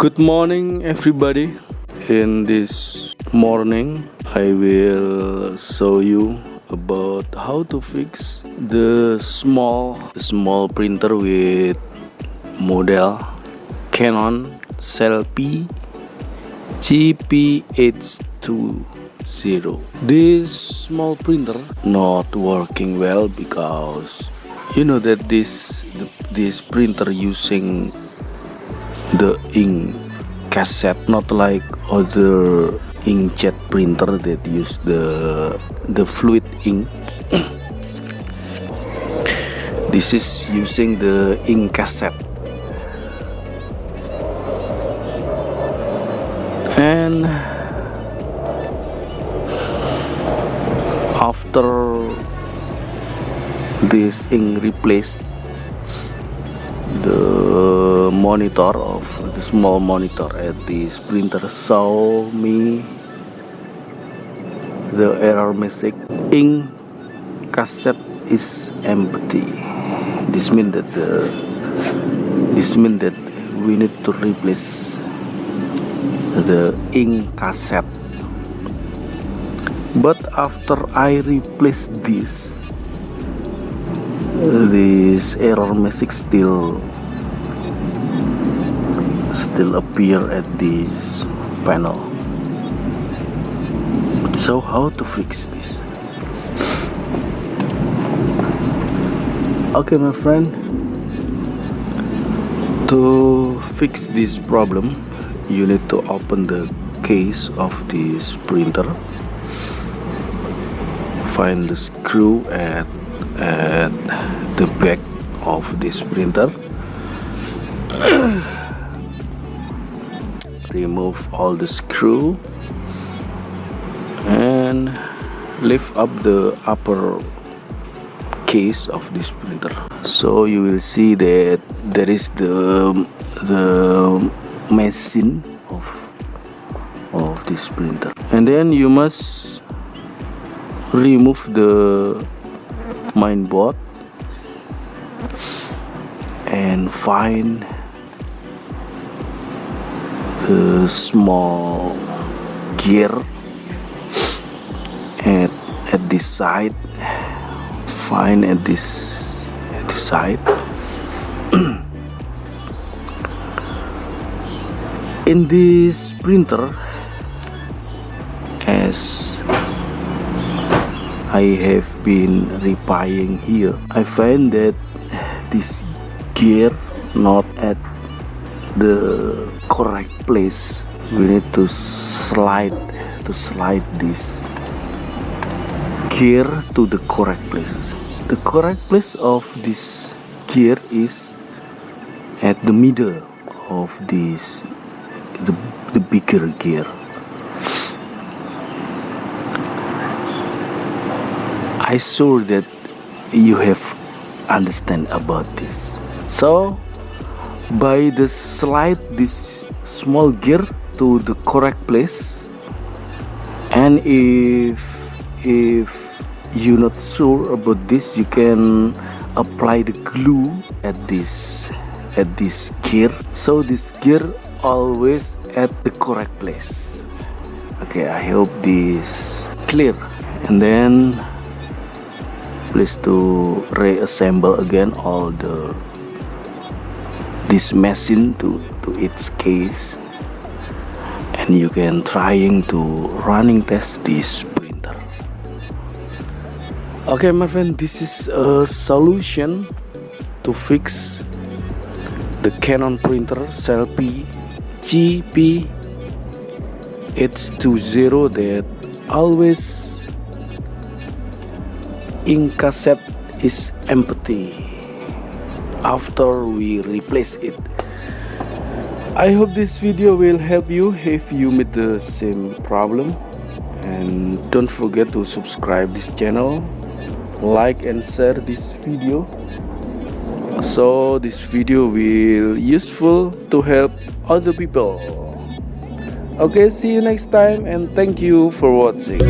Good morning, everybody. In this morning, I will show you about how to fix the small printer with model Canon Selphy CP820. This small printer not working well because you know that this printer using the ink cassette, not like other inkjet printer that use the fluid ink. This is using the ink cassette, and after this ink replaced, the monitor of the small monitor at this printer show me the error message: ink cassette is empty. This means that we need to replace the ink cassette. But after I replace this error message still appear at this panel. So how to fix this? Okay, my friend, to fix this problem, you need to open the case of this printer, find the screw at the back of this printer, remove all the screw and lift up the upper case of this printer. So you will see that there is the machine of this printer, and then you must remove the main board and find the small gear at this side. Find at this side. In this printer, as I have been repairing here, I find that this gear not at the correct place. We need to slide this gear to the correct place. The correct place of this gear is at the middle of this the bigger gear. I sure that you have understand about this. So by the slide this small gear to the correct place, and if you're not sure about this, you can apply the glue at this gear, so this gear always at the correct place. Okay, I hope this clear. And then please to reassemble again all this machine to its case, and you can trying to running test this printer. Okay, my friend, this is a solution to fix the Canon printer Selphy CP820 that always ink cassette is empty after we replace it. I hope this video will help you if you meet the same problem, and don't forget to subscribe this channel, like and share this video, so this video will useful to help other people. Okay, see you next time, and thank you for watching.